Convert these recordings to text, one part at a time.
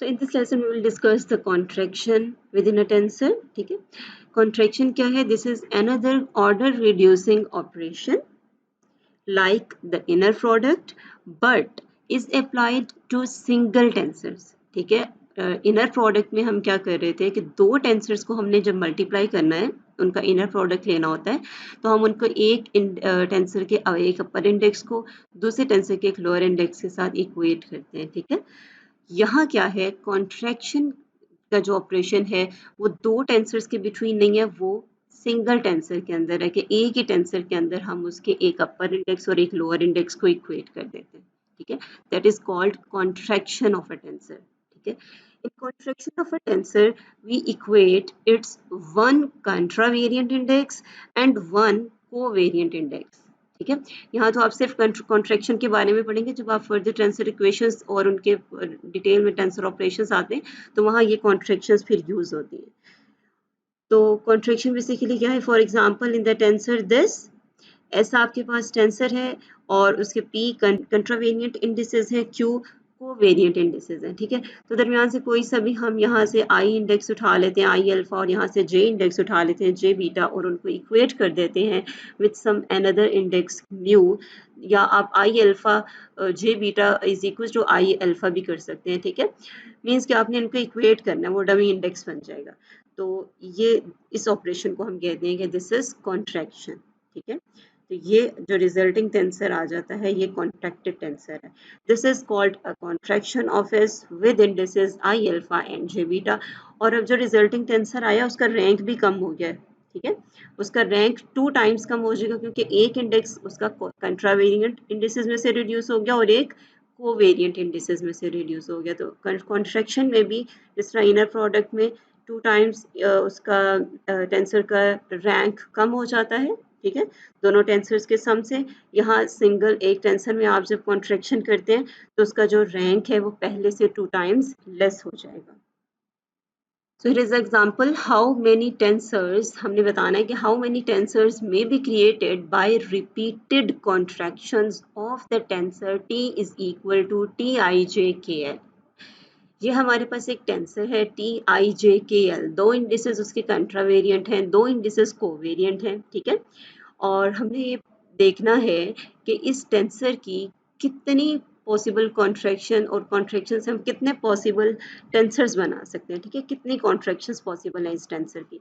So in this lesson we will discuss the contraction within a tensor. ठीक है, contraction क्या है? This is another order reducing operation like the inner product but is applied to single tensors. ठीक है, inner product में हम क्या कर रहे थे कि दो टेंसर्स को हमने जब मल्टीप्लाई करना है, उनका इनर प्रोडक्ट लेना होता है, तो हम उनको एक टेंसर के एक अपर इंडेक्स को दूसरे टेंसर के एक लोअर इंडेक्स के साथ इक्वेट करते हैं. ठीक है, यहाँ क्या है, कॉन्ट्रैक्शन का जो ऑपरेशन है वो दो टेंसर्स के बिटवीन नहीं है, वो सिंगल टेंसर के अंदर है कि एक ही टेंसर के अंदर हम उसके एक अपर इंडेक्स और एक लोअर इंडेक्स को इक्वेट कर देते हैं. ठीक है, that is called contraction of a tensor. ठीक है, in contraction of a tensor we equate its one contravariant index and one covariant index. ठीक है, यहाँ तो आप सिर्फ कॉन्ट्रैक्शन के बारे में पढ़ेंगे. जब आप फर्दर टेंसर इक्वेशंस और उनके डिटेल में टेंसर ऑपरेशंस आते हैं तो वहाँ ये कॉन्ट्रैक्शंस फिर यूज होती हैं. तो कॉन्ट्रैक्शन बेसिकली क्या है? For example in the tensor this, ऐसा आपके पास टेंसर है और उसके p कंट्रावेरिएंट इंडिसेस है, q कोवेरिएंट इंडिसेस है. ठीक है, तो दरमियान से कोई सा भी हम यहाँ से i इंडेक्स उठा लेते हैं, i अल्फा, और यहाँ से j इंडेक्स उठा लेते हैं, j बीटा, और उनको इक्वेट कर देते हैं with some another index mu, या आप i alpha j beta is equal to i alpha भी कर सकते हैं. ठीक है, मीन्स कि आपने इनको इक्वेट करना है, वो डमी इंडेक्स बन जाएगा. तो ये इस ऑपरेशन को हम कहते हैं कि दिस इज कॉन्ट्रैक्शन. ठीक है, तो ये जो रिजल्टिंग टेंसर आ जाता है ये कॉन्ट्रैक्टेड टेंसर है. This is called a contraction of S with indices I alpha and J beta. और अब जो रिजल्टिंग टेंसर आया उसका रैंक भी कम हो गया है. ठीक है, उसका रैंक 2 टाइम्स कम हो जाएगा क्योंकि एक इंडेक्स उसका कंट्रावेरिएंट इंडिसेस में से रिड्यूस हो गया और एक कोवेरिएंट इंडिसेस में से रिड्यूस हो गया. तो कॉन्ट्रैक्शन में भी जिस तरह इनर प्रोडक्ट में 2 टाइम्स उसका टेंसर का रैंक कम हो जाता है. ठीक है, दोनों टेंसर्स के सम से. यहाँ सिंगल एक टेंसर में आप जब कॉन्ट्रैक्शन करते हैं तो उसका जो रैंक है वो पहले से 2 टाइम्स लेस हो जाएगा. So here is example how many tensors, हमने बताना है कि how many tensors may be created by repeated contractions of the tensor t is equal to tijkl. ये हमारे पास एक टेंसर है tijkl, दो इंडिसेस उसके कंट्रावेरिएंट हैं, दो इंडिसेस कोवेरिएंट हैं. ठीक है, और हमने ये देखना है कि इस टेंसर की कितनी पॉसिबल कॉन्ट्रैक्शन और कॉन्ट्रैक्शन से हम कितने पॉसिबल टेंसर्स बना सकते हैं. ठीक है, कितनी कॉन्ट्रैक्शंस पॉसिबल हैं इस टेंसर की.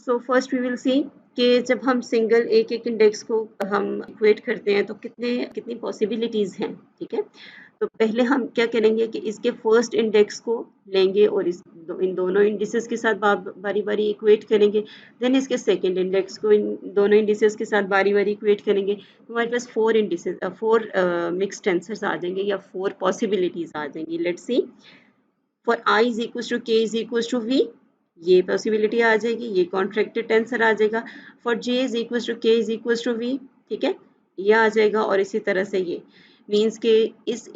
So first we will see कि जब हम सिंगल एक एक इंडेक्स को हम इक्वेट करते हैं तो कितनी पॉसिबिलिटीज़ हैं. ठीक है, तो पहले हम क्या करेंगे कि इसके फर्स्ट इंडेक्स को लेंगे और इन दोनों इंडिसेस के साथ बारी बारी इक्वेट करेंगे. देन इसके सेकंड इंडेक्स को इन दोनों इंडिसेस के साथ बारी बारी इक्वेट करेंगे. तो हमारे पास 4 मिक्स टेंसर्स आ जाएंगे या 4 पॉसिबिलिटीज आ जाएंगी. Let's see, for i is equal to k is equal to v, ये पॉसिबिलिटी आ जाएगी, ये कॉन्ट्रैक्टेड टेंसर आ जाएगा. For j is equal to k is equal to v, ठीक है, ये आ जाएगा. और इसी तरह से ये मीन्स के इस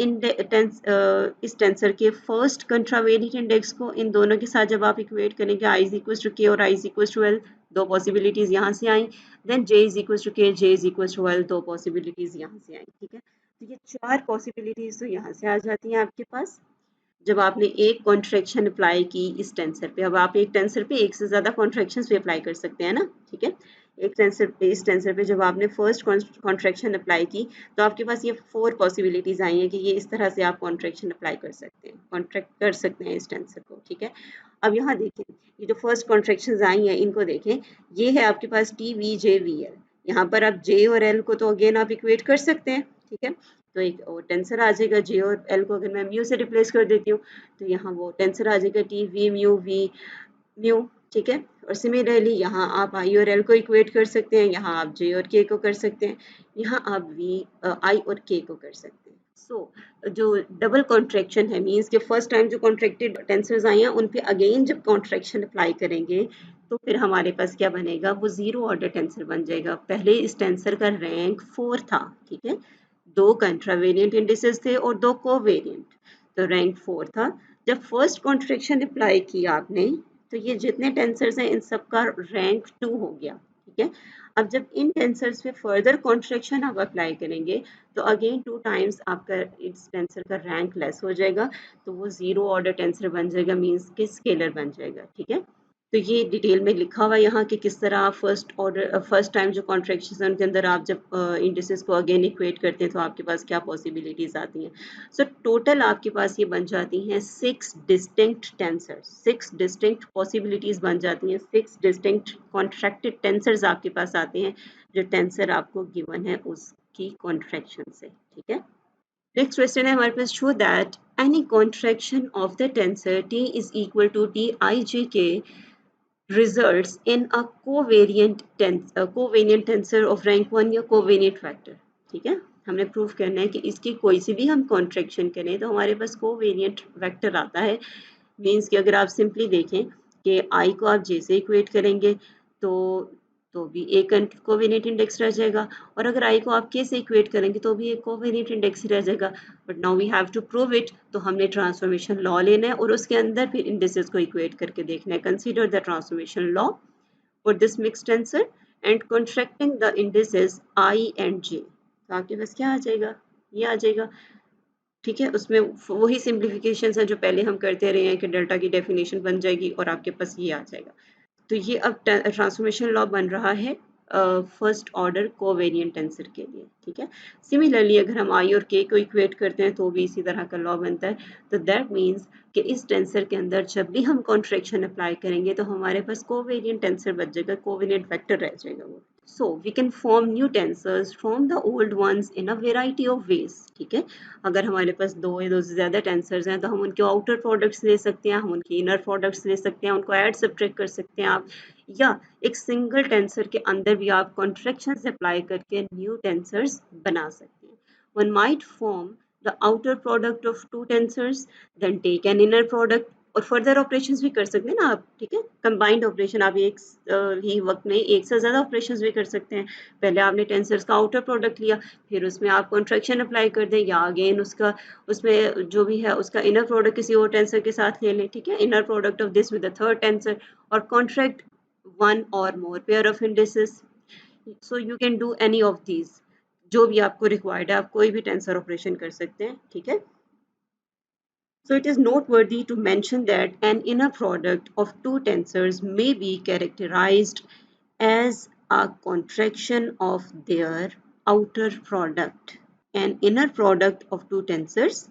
टेंसर के फर्स्ट कंट्रावेरिएंट इंडेक्स को इन दोनों के साथ जब आप इक्वेट करेंगे, i is equal to k और i is equal to l, दो पॉसिबिलिटीज यहाँ से आई. Then j is equal to k, j is equal to l, दो पॉसिबिलिटीज यहाँ से आई. ठीक है, तो ये 4 पॉसिबिलिटीज तो यहाँ से आ जाती हैं आपके पास जब आपने एक कॉन्ट्रैक्शन अप्लाई की इस टेंसर पे. अब आप एक टेंसर पे एक से ज़्यादा कॉन्ट्रैक्शंस भी अप्लाई कर सकते हैं ना. ठीक है, एक टेंसर पे इस टेंसर पे जब आपने फर्स्ट कॉन्ट्रैक्शन अप्लाई की तो आपके पास ये 4 पॉसिबिलिटीज़ आई हैं कि ये इस तरह से आप कॉन्ट्रैक्शन अप्लाई कर सकते हैं, कॉन्ट्रैक्ट कर सकते हैं इस टेंसर को. ठीक है, अब यहाँ देखें, ये जो फर्स्ट कॉन्ट्रैक्शंस आई हैं इनको देखें. ये है आपके पास टी वी जे वी एल. यहाँ पर आप जे और एल को तो अगेन आप इक्वेट कर सकते हैं. ठीक है, तो एक और टेंसर आ जाएगा जे और एल को अगर मैं म्यू से रिप्लेस कर देती हूँ तो यहाँ वो टेंसर आ जाएगा T V mu V mu. ठीक है, और सिमिलरली यहाँ आप आई और एल को इक्वेट कर सकते हैं, यहाँ आप जे और के को कर सकते हैं, यहाँ आप वी आई और के को कर सकते हैं. सो जो डबल कॉन्ट्रैक्शन है मीन्स के फर्स्ट टाइम जो कॉन्ट्रैक्टेड टेंसर्स आई हैं उन पे अगेन जब कॉन्ट्रैक्शन अप्लाई करेंगे तो फिर हमारे पास क्या बनेगा, वो जीरो ऑर्डर टेंसर बन जाएगा. पहले इस टेंसर का रैंक 4 था. ठीक है, दो कंट्रावेरिएंट इंडिसेस थे और दो कोवेरिएंट, तो रैंक 4 था. जब फर्स्ट कॉन्ट्रैक्शन अप्लाई की आपने तो ये जितने टेंसर्स हैं इन सब का रैंक 2 हो गया. ठीक है। अब जब इन टेंसर्स पे फर्दर कॉन्ट्रैक्शन आप अप्लाई करेंगे तो अगेन 2 टाइम्स आपका इस टेंसर का रैंक लेस हो जाएगा, तो वो जीरो ऑर्डर टेंसर बन जाएगा, मीन्स कि स्केलर बन जाएगा। ठीक है, तो ये डिटेल में लिखा हुआ है यहाँ कि किस तरह आप फर्स्ट टाइम जो कॉन्ट्रैक्शन के अंदर आप जब इंडिसेस को अगेन इक्वेट करते हैं तो आपके पास क्या पॉसिबिलिटीज आती हैं। सो टोटल आपके पास ये बन जाती हैं 6 डिस्टिंक्ट टेंसर्स, 6 डिस्टिंक्ट पॉसिबिलिटीज बन जाती हैं, 6 डिस्टिंक्ट कॉन्ट्रैक्टेड टेंसर्स आपके पास आते हैं जो टेंसर आपको गिवन है उसकी कॉन्ट्रैक्शन से। ठीक है, नेक्स्ट क्वेश्चन है हमारे पास, show that any contraction of the tensor t is equal to T I J K results in a covariant tensor of rank 1 या covariant vector। ठीक है, हमने प्रूफ करना है कि इसकी कोई सी भी हम कॉन्ट्रैक्शन करें तो हमारे पास कोवेरिएंट वेक्टर आता है। मीन्स कि अगर आप सिंपली देखें कि आई को आप जे से इक्वेट करेंगे तो भी एक कोवेरिएंट इंडेक्स रह जाएगा, और अगर आई को आप के से इक्वेट करेंगे तो भी एक कोवेरिएंट इंडेक्स रह जाएगा। But now we have to prove it, तो हमने ट्रांसफॉर्मेशन लॉ लेना है और उसके अंदर फिर इंडिसेस को इक्वेट करके देखना है। Consider the transformation law for this mixed tensor and contracting the indices I and J, तो आपके पास क्या आ जाएगा, ये आ जाएगा। ठीक है, उसमें वही सिंप्लीफिकेशन है जो पहले हम करते रहे हैं कि डेल्टा की डेफिनेशन बन जाएगी और आपके पास ये आ जाएगा। तो ये अब ट्रांसफॉर्मेशन लॉ बन रहा है फर्स्ट ऑर्डर कोवेरिएंट टेंसर के लिए। ठीक है, सिमिलरली अगर हम आई और के को इक्वेट करते हैं तो भी इसी तरह का लॉ बनता है। तो दैट मीन्स कि इस टेंसर के अंदर जब भी हम कॉन्ट्रैक्शन अप्लाई करेंगे तो हमारे पास कोवेरिएंट टेंसर बच जाएगा, कोवेरिएंट वेक्टर रह जाएगा वो। So we can form new tensors from the old ones in a variety of ways। ठीक है, अगर हमारे पास दो या दो से ज़्यादा टेंसर्स हैं तो हम उनके आउटर प्रोडक्ट्स ले सकते हैं, हम उनके इनर प्रोडक्ट्स ले सकते हैं, उनको ऐड सब्ट्रैक्ट कर सकते हैं आप, या एक सिंगल टेंसर के अंदर भी आप कॉन्ट्रैक्शंस अप्लाई करके न्यू टेंसर्स बना सकते हैं। One might form the outer product of two tensors, then take an inner product, और फर्दर ऑपरेशंस भी कर सकते हैं ना आप। ठीक है, कंबाइंड ऑपरेशन आप एक ही वक्त में एक से ज़्यादा ऑपरेशंस भी कर सकते हैं। पहले आपने टेंसर्स का आउटर प्रोडक्ट लिया, फिर उसमें आप कॉन्ट्रैक्शन अप्लाई कर दें, या अगेन उसका उसमें जो भी है उसका इनर प्रोडक्ट किसी और टेंसर के साथ ले लें। ठीक है, inner product of this with the third tensor, और कॉन्ट्रैक्ट वन और more pair of indices. So you can do any of these, जो भी आपको रिक्वायर्ड है आप कोई भी टेंसर ऑपरेशन कर सकते हैं। ठीक है, so it is noteworthy to mention that an inner product of two tensors may be characterized as a contraction of their outer product। An inner product of two tensors,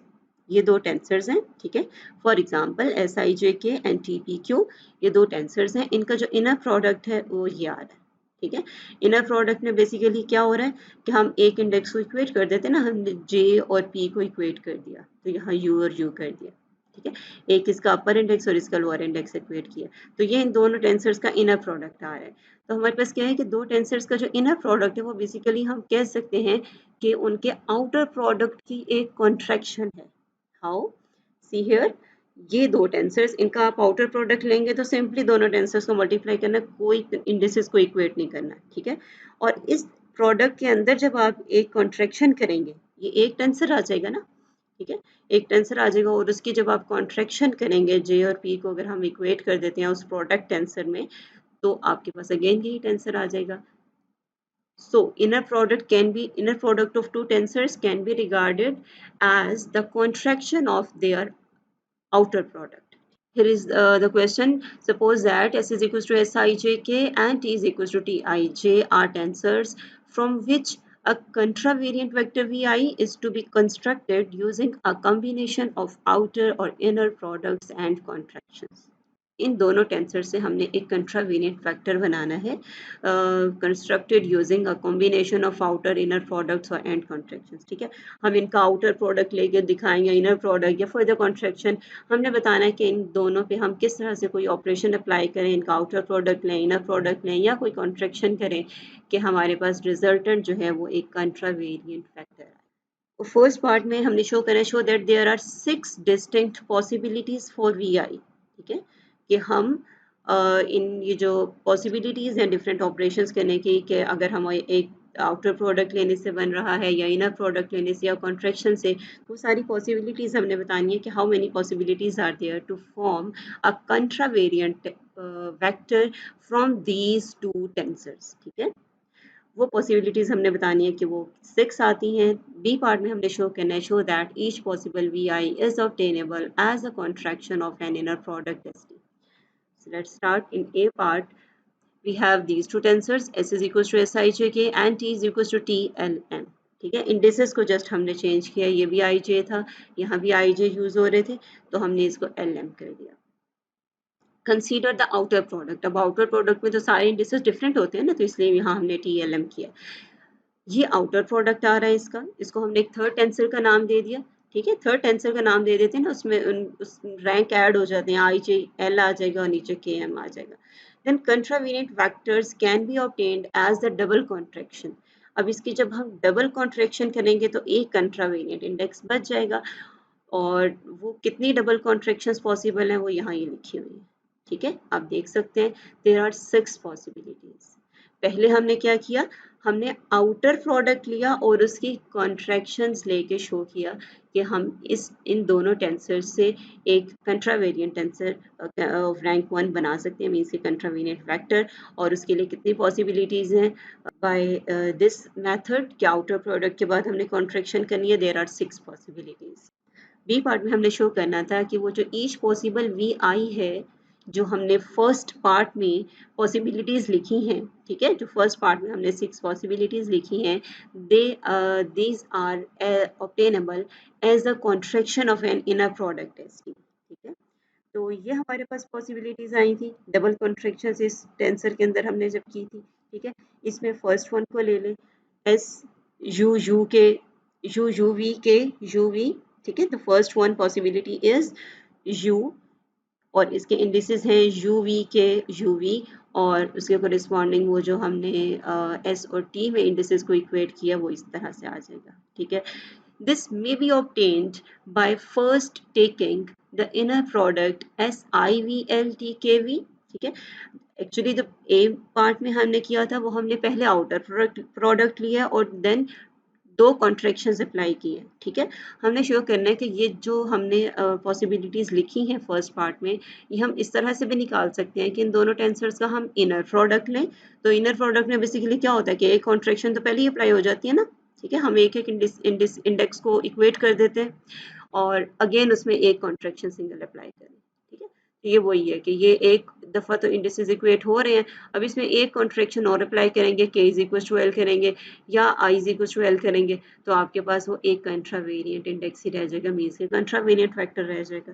ये दो tensors हैं। ठीक है, for example S I J के and T P Q, ये दो tensors हैं, इनका जो इनर प्रोडक्ट है वो ये आ रहा है। ठीक है, इनर प्रोडक्ट में बेसिकली क्या हो रहा है कि हम एक इंडेक्स को इक्वेट कर देते हैं ना, हमने जे और पी को इक्वेट कर दिया तो यहाँ यू और यू कर दिया। ठीक है, एक इसका अपर इंडेक्स और इसका लोअर इंडेक्स इक्वेट किया, तो ये इन दोनों टेंसर्स का इनर प्रोडक्ट आ रहा है। तो हमारे पास क्या है कि दो टेंसर्स का जो इनर प्रोडक्ट है वो बेसिकली हम कह सकते हैं कि उनके आउटर प्रोडक्ट की एक कॉन्ट्रैक्शन है। हाउ, सी हियर, ये दो टेंसर्स, इनका आप आउटर प्रोडक्ट लेंगे तो सिंपली दोनों टेंसर्स को मल्टीप्लाई करना, कोई इंडिसेस को इक्वेट नहीं करना। ठीक है, और इस प्रोडक्ट के अंदर जब आप एक कॉन्ट्रैक्शन करेंगे ये एक टेंसर आ जाएगा ना। ठीक है, एक टेंसर आ जाएगा और उसकी जब आप कॉन्ट्रैक्शन करेंगे जे और पी को अगर हम इक्वेट कर देते हैं उस प्रोडक्ट टेंसर में, तो आपके पास अगेन यही टेंसर आ जाएगा। So inner product of two tensors can be regarded as the contraction of their outer product. Here is the question. Suppose that S is equals to Sijk and T is equals to Tij are tensors from which a contravariant vector Vi is to be constructed using a combination of outer or inner products and contractions। इन दोनों tensor से हमने एक contravariant vector बनाना है, constructed using a combination of outer inner products और and contractions. ठीक है, हम इनका आउटर प्रोडक्ट लेके दिखाएंगे, इनर प्रोडक्ट या फर्दर कॉन्ट्रैक्शन, हमने बताना है कि इन दोनों पे हम किस तरह से कोई ऑपरेशन अप्लाई करें, इनका आउटर प्रोडक्ट लें, इनर प्रोडक्ट लें या कोई कॉन्ट्रैक्शन करें कि हमारे पास रिजल्टेंट जो है वो एक कंट्रावेरिएंट वेक्टर है। फर्स्ट पार्ट में हमने शो करा, show that there are 6 distinct possibilities for V I. ठीक है, कि हम इन ये जो पॉसिबिलिटीज़ हैं डिफरेंट ऑपरेशंस करने की, कि अगर हम एक आउटर प्रोडक्ट लेने से बन रहा है या इनर प्रोडक्ट लेने से या कॉन्ट्रैक्शन से, वो सारी पॉसिबिलिटीज़ हमने बतानी है कि how many possibilities are there to form a contravariant vector from these two tensors, ठीक है। वो पॉसिबिलिटीज हमने बतानी है कि वो 6 आती हैं। बी पार्ट में हमने शो करना है, show that each possible V I is obtainable as a contraction of an inner product S T. So let's start in A part. We have these two tensors, S is equals to SIJK and T is equals to TLM, ठीक है। Indices को just हमने change किया, ये भी IJ था, यहाँ भी IJ यूज हो रहे थे, तो हमने इसको LM कर दिया। Consider the outer product. अब आउटर प्रोडक्ट में तो सारे इंडिसेस डिफरेंट होते हैं ना, तो इसलिए यहाँ हमने TLM किया। ये आउटर प्रोडक्ट आ रहा है इसका, इसको हमने एक थर्ड टेंसर का नाम दे दिया, ठीक है। थर्ड टेंसर का नाम दे देते हैं ना, उसमें उस रैंक ऐड हो जाते हैं, IJ L आ जाएगा और नीचे KM आ जाएगा। Then contravariant vectors can be obtained as the double contraction. अब इसकी जब हम डबल कॉन्ट्रैक्शन करेंगे तो एक कंट्रावेरिएंट इंडेक्स बच जाएगा, और वो कितनी डबल कॉन्ट्रैक्शंस पॉसिबल हैं वो यहाँ ये लिखी हुई है, ठीक है। आप देख सकते हैं देयर आर 6 पॉसिबिलिटीज। पहले हमने क्या किया, हमने आउटर प्रोडक्ट लिया और उसकी कॉन्ट्रैक्शंस लेके शो किया कि हम इन दोनों टेंसर से एक कंट्रावेरिएंट टेंसर ऑफ रैंक 1 बना सकते हैं, मीन्स कंट्रावेरिएंट वेक्टर। और उसके लिए कितनी पॉसिबिलिटीज हैं बाय दिस मेथड कि आउटर प्रोडक्ट के बाद हमने कॉन्ट्रैक्शन करनी है, there are 6 possibilities. B part में हमने शो करना था कि वो जो ईच पॉसिबल वी आई है, जो हमने फर्स्ट पार्ट में पॉसिबिलिटीज लिखी हैं, ठीक है, जो फर्स्ट पार्ट में हमने 6 पॉसिबिलिटीज लिखी हैं, they these are obtainable as the contraction of an inner product S T, ठीक है। तो ये हमारे पास पॉसिबिलिटीज आई थी, डबल कॉन्ट्रैक्शन इस टेंसर के अंदर हमने जब की थी, ठीक है। इसमें फर्स्ट वन को ले लें, एस यू यू के यू यू वी के यू वी, ठीक है। तो first one possibility is you, और इसके इंडिसेस हैं यू वी के यू वी, और उसके कोरिस्पॉन्डिंग वो जो हमने एस और टी में इंडिसेस को इक्वेट किया वो इस तरह से आ जाएगा, ठीक है। This may be obtained by first taking the inner product SIVLTKV, ठीक है। एक्चुअली जो ए पार्ट में हमने किया था वो हमने पहले आउटर प्रोडक्ट लिया और देन 2 कॉन्ट्रैक्शंस अप्लाई किए हैं, ठीक है। हमने शो करना है कि ये जो हमने पॉसिबिलिटीज लिखी हैं फर्स्ट पार्ट में, ये हम इस तरह से भी निकाल सकते हैं कि इन दोनों टेंसर्स का हम इनर प्रोडक्ट लें। तो इनर प्रोडक्ट में बेसिकली क्या होता है कि एक कॉन्ट्रैक्शन तो पहले ही अप्लाई हो जाती है ना, ठीक है। हम एक एक इंडेक्स को इक्वेट कर देते हैं और अगेन उसमें एक कॉन्ट्रैक्शन सिंगल अप्लाई करें, ठीक है। तो ये वही है कि ये एक दफ़ा तो इंडिसेस इक्वेट हो रहे हैं, अब इसमें एक कॉन्ट्रैक्शन और अप्लाई करेंगे, k is equal to L करेंगे या i is equal to L करेंगे, तो आपके पास वो एक कंट्रावेरिएंट इंडेक्स ही रह जाएगा, मीन्स के कंट्रावेरिएंट फैक्टर रह जाएगा।